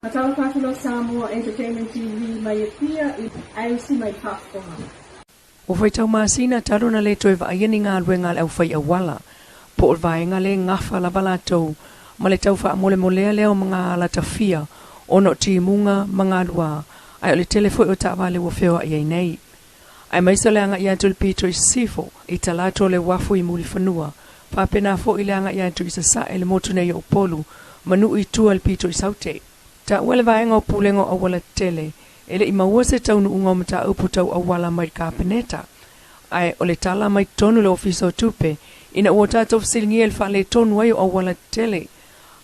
Matala Katula Samoa Entertainment TV mai pia I see my platform. O fai tau masina taro na le toi va ayeni ngā luenga au fai awala. Po o vaenga le ngafa la valatou. Ma le tau wha mole molea leo mga ala tawhia. Ono ti munga mga lua. Ai o le telefoi o tawa o feo ai nei. Ai maisa le anga i antul Petro i sifo. I talato le wafu i muli whanua. Whapena fo i le anga i antul i sasa e le motu nei o polu. Manu i tua le Petro i saute. Ta wale vaenga o pulengo o wala tele. Ele i maua se taunu unga mata upu tau awala mai ka peneta. Ai o le tala mai tonu le ofisa o tupe. Ina ua tatou fasilingi el fa le tonu ai o awala tele.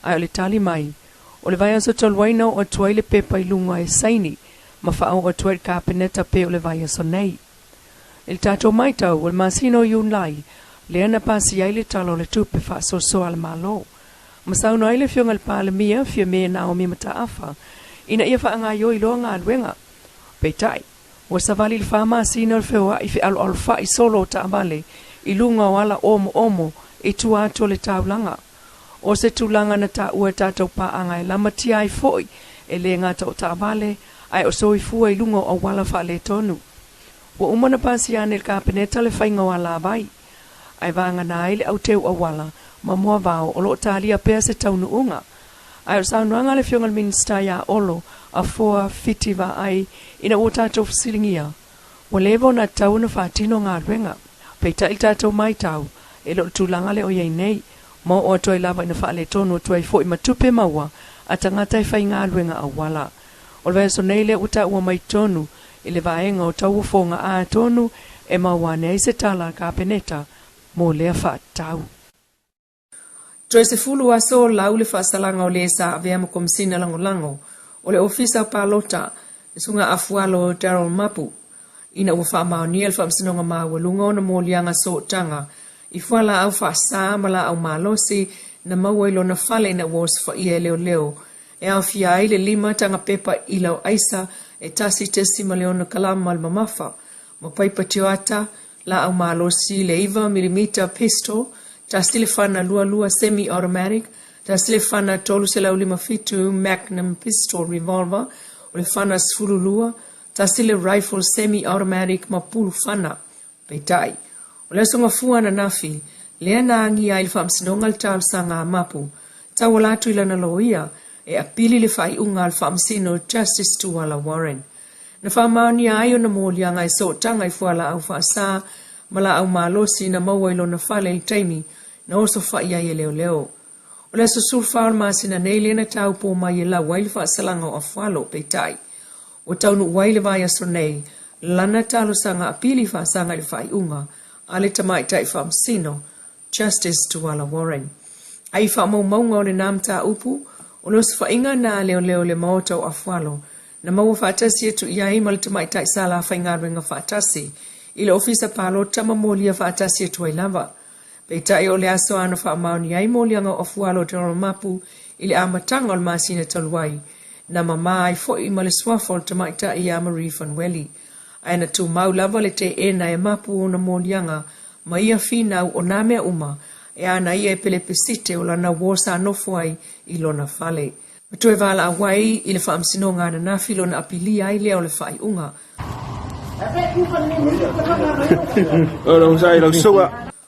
Ai o le tali mai. O le vai aso tolwaina o tuai le pepa i lunga e saini. Ma fao o tuai ka peneta pe o le vai aso nei. Il tatou mai tau o le masino yun lai. Le ana pasi ai le talo le tupe fa so so al malo. Masau no ai le fionga le pa le mia fia me na o mi mata afa. Ina ia wha ngā yoi loa ngā luenga. Peitai, o savali le wha masino le fewa i fi al wha i solo ta amale, i lunga wala omo i tua ato le taulanga. O se tulanga na ta ua tātou pa anga e lamati ai foi, e le ngata o ta amale, ai o soi fua i lunga o wala wha le tonu. O umana pasi ane le kapeneta le whainga wala vai. Ai vanga na ai le au teu a wala, ma mua vau o lo talia pea se taunu unga. Ai o saunuanga le fionga le minista ya olo, a foa fitiva ai, ina o tātou fasilingia. O levo na tau na whātino ngā ruenga. Peita il tātou mai tau, e lo tūlanga le o iei nei, mo o toi lava ina whaale tonu o toi fo i matupe maua, a tangata i whai ngā ruenga a wala. O le so nei le uta ua mai tonu, i le vaenga o tau ufonga a tonu, e maua nei se tala ka peneta, mo lea whātau. Toi se fulu aso lau le whaasalanga o le sa avea mo komisina lango, o le ofisa o palota, e sunga afualo Darryl Mapu, ina ua whaamao ni el whaamsinonga mawalunga o na mōlianga so tanga, i whala au whaasa mala au malosi, na mawelo na fale na wos wha ia leo, e au fiai le 5 tanga pepa i lau aisa, e tasi tesi ma leona kalama al mamafa, mo paipa tioata, la au malosi le 9mm pistol, tasi le whana lua semi-automatic, tasi le whana tolu se lau 5 Magnum pistol revolver, o le whana sfululua, tasi le rifle semi-automatic ma pulu whana, peitai. O le songa fuana nafi, lea na angi ai le whaamsinonga le tāl sa ngā mapu, tau alatu ila na loia, e apili le whai unga le whaamsino Justice Tuala Warren. Na whaamani ai o na mōlianga e so tanga i fuala au whaasa, mala au malosi na mawailo na whale il taimi, na oso whai ai e leo. O le susul whaal masina nei lena tau po mai e la waile whaasalanga o awhalo peitai. O taunu waile vai aso nei, lana talo sanga apili whaasanga le whai unga, ale tamai tai whaamsino, Justice Tuala Warren. Ai whaamaunga o le namta upu, o los whainga na leo le maota o awhalo, na maua whaatasi etu iai ma le tamai tai sala whaingaruenga whaatasi, i le ofisa palota ma molia whaatasi etu ai lava. Peitai o le aso ana whaamauni ai molianga o fualo Darryl Mapu i le amatanga o le masina taluai, na mama ai fo i ma le swafol tamaita i Marie van Welly. Aina tu mau lava le te ena e Mapu o na molianga, ma ia finau o na mea uma, e ana ia e pelepesite o lana wosa anofo ai i lona fale. Matue vala awai i le whaamsinonga na nafi lona apili ai lea o le whai unga.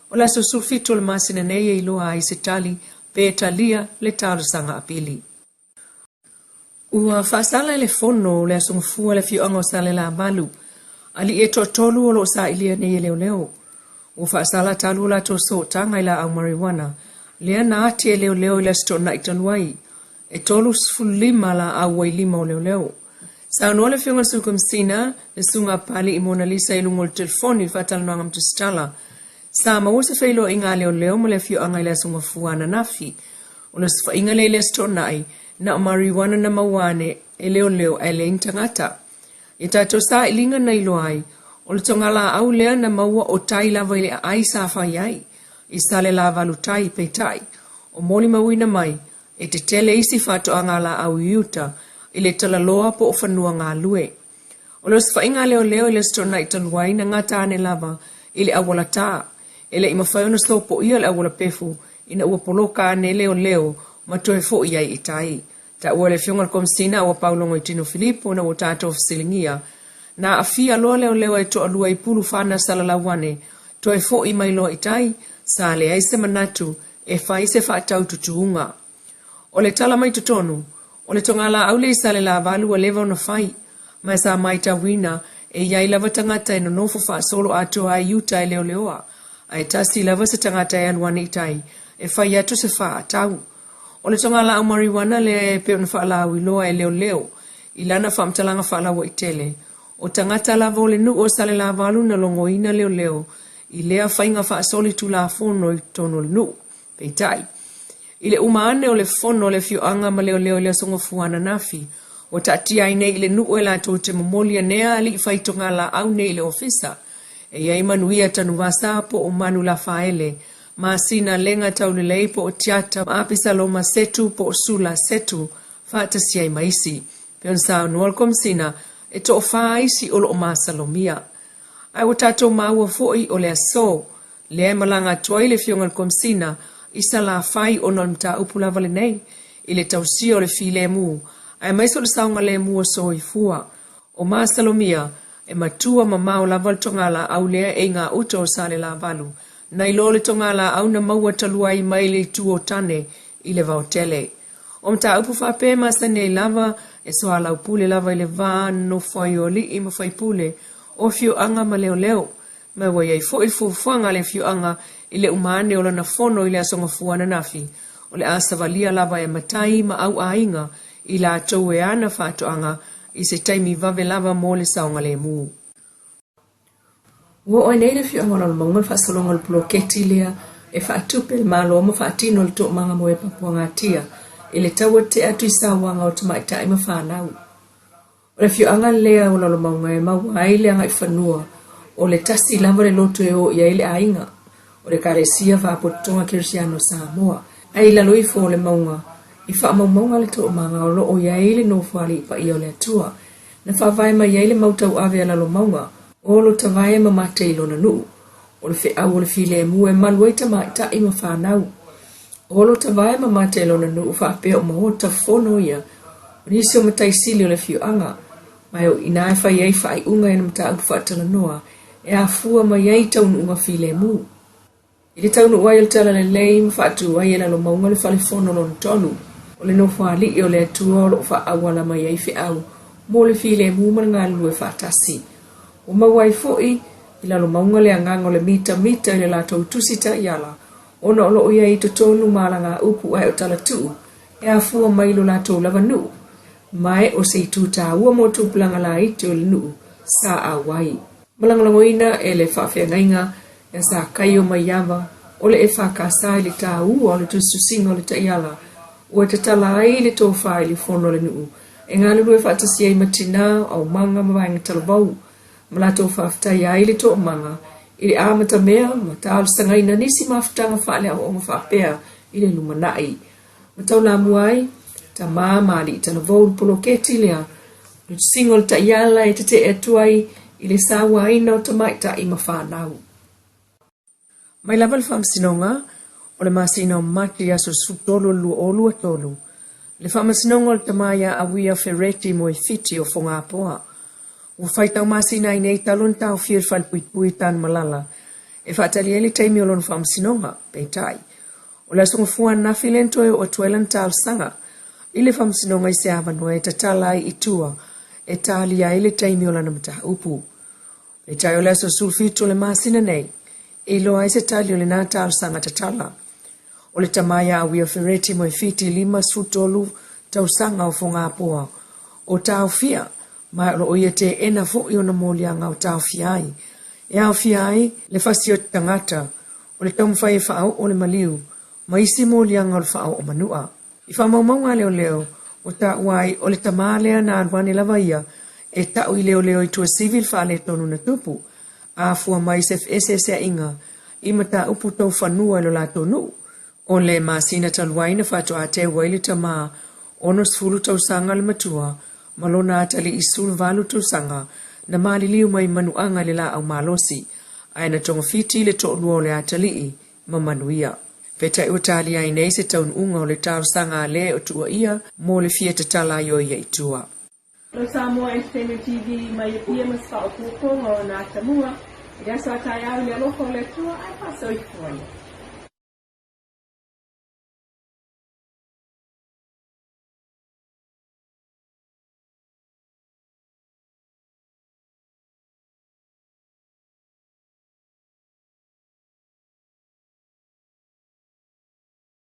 O la susulfito le masina nei e iloa ai se tali, pe talia le talo sanga apili. Ua whaasala le fono le asungfua le fioanga o sale la malu, ali e tolu o lo sa ilia nei e leo. Ua whaasala talu la to so tanga ila au marijuana, lea na ati e leo ila sto na itanuai, e tolu sfulima la au wai 5 o leo. Sa anua le fionga sukumsina, le sunga pali i Mona Lisa i lungo le telefoni whatala noanga mtustala, sa maua se whailo inga leo mo le fioanga ila sunga fuana nafi, o le sfa inga le sto nai, na marijuana na mawane e leo e le intangata. I tato sa ilinga na ilo ai, o le tongala au lea na maua o tai lava ile ai sa whai i sale lava lutai peitai, o moli mawina mai, e te tele isi whato angala au iuta, i le tala loa po o whanua ngā lue. O le sfainga leo i le stona i taluai na ngata ane lava, i le awala tā, e le ima whaiona sopo ia le awala pefu, ina ua poloka ane leo, ma toe fo ia i tai. Ta ua le fionga komsina ua Paulongo i Tino Filipo na ua tātou fasilingia. Na afia loa leo leo e to alua i pulu whana salalawane, to e fo i mailo i tai, sa le aise manatu e whaise whaatau tutuunga. O le tala mai tutonu, o le tongala aule i sale la valu a lewa na whai, mai sa mai ta wina e iai lava tangata e no nofo wha solo ato a iuta e leo leoa, a e tasi lava sa tangata e aluane i tai, e whai atu se wha atau. O le tongala au mariwana le peo na wha la loa e leo leo, ilana wha mtalanga wha la wa i tele, o tangata lava o le nu o sale la valu na longoina leo leo, i lea whainga wha soli tu la fono i tono le nu, peitai. Ile umaane o le fono le fioanga ma leo leo songa fuana nafi, o tatia aine ile nu e la to te momolia nea ali i whaitonga la au ne ile ofisa, e iai manuia tanu wasa po o manu la faele, ma sina lenga tau le leipo o tiata ma apisa lo ma setu po o sula setu, whaata siai maisi, peon sao nuolkom sina, e to o whaisi o lo o masalomia. Ai o tato maua foi o le aso, le malanga toi le fiongal komsina, isa la fai o non mta upula vale nei, ile tausi o le file mu, ai maiso le saunga le mu o so i fua, o masalomia, e matua mamao la val tongala au lea e ngā uto o sale la valu, na ilo le tongala au na maua talua i maile i tu o tane, ile vaotele. O mta upu whape ma Sene lava, e so ala upule lava ile vā no fai o li i ma fai pule, o fio anga ma leo leo, ma wai ai fo il fuanga le fio anga ile umane o lana fono ile asonga fuana nafi, o le asavalia lava e matai ma au ainga, ila atou e ana whato anga, i se taimi vave lava mo le saonga le mu. Ua oe nei le fio anga lalo maunga le whasalonga le ploketi lea, e whaatupe le malo ma whaatino le tō manga mo e papua ngātia, ile taua te atu i sawanga o tamai tai ma whanau. O le fio anga lea o lalo maunga e mawai le anga i whanua, o le tasi lava le loto e o ia ile ainga, o le karesia whapotonga kirisiano Samoa, ai lalo i fo le maunga, i wha maunga le tō manga o lo o ia ile no whali pa i o le atua, na whawai ma ia ile mautau ave lalo maunga, o lo tawai ma mate ilo na nuu, o le whea o le file mu e malua i tamai ta i ma whanau, o lo tawai ma mate ilo na nuu whapea o mahota fono ia, o nisi o matai sili o le fio anga, mai o ina e whai ei whai unga e na mta au whaatala noa, e a fua ma iei taunu unga file mu. I le taunu wai o tala le lei ma whaatu wai e lalo maunga le whale fono lon tonu, o le no whali i o le atua o lo wha awala ma iei whi au, mo le file mu ma ngā lue whaatasi. O mawai foi, i lalo maunga le angang o le mita i le lato utusita i ala, ona o lo iei to tonu mala ngā upu ai o tala tuu, e a fua mai lo lato lava nuu, mai o se itu ta ua mo tupulanga la iti o le nuu, sa a wai. Malangalangoina e le whawhia ngainga, e sa kaio mai yawa, o le e whakasa i le ta ua o le tususinga o le taiala, o e te tala ai le tō whai le fono le nuu, e ngā lulu e whaatasi ai matina au manga mawainga talavau, malato whaftai ai le tō manga, i le amata mea, mata al sangaina nisi mawhtanga whale au onga whapea i le lumanai. Matau la muai, ta maamali i talavau poloketi lea, le tusinga le taiala e te etuai, i le sawa ina o tamaita i mawhanau. Mai lava le whamsinonga, o le masina o mati aso sutolo lu o lua tolu. Le whamasinonga o le tamaya awia fereti mo i fiti o whonga apoa. Ua whaitau masina i nei talon tau fir whalpuipui tan malala. E whaatali ele teimi o lon whamsinonga, peitai. O le asunga fuan na filento e o tuelan tal sanga. I le whamsinonga i se avanua e tatalai i tua, e tali a ele teimi o lana mata upu. Le tai o le aso sulfito le masina nei. E loa i se tali o le natal sanga tatala. O le tamaya awia fereti mo i fiti 5 sutolu tau sanga o whonga apoa. O tau fia, mai o ia te ena fo i ona molianga o tau fiai. E au fiai, le fasio tangata, o le taumwhai e whao o le maliu, ma isi molianga o le whao o manua. I whamaumaunga leo leo, o ta uai o le tamalea na anwane lava ia, e tau i leo leo i tua civil whale tonu na tupu, a fua mai se FSS inga, i mata upu tau whanua lo la tonu, o le masina taluaina whato a te waili tama, ono sfulu tau sanga le matua, malona atali isul valu tau sanga, na mali liu mai manuanga le la au malosi, aina tonga fiti le to luo le atali i, mamanuia. Feta utalia inei se taun unga o le tausanga le o tua ia mo le fia te tala yo ia itua. Lo Samoa Entertainment TV mai pia mas fa o kuko o na tamua. Ia sa tai au le loko le tua ai paso i kuai.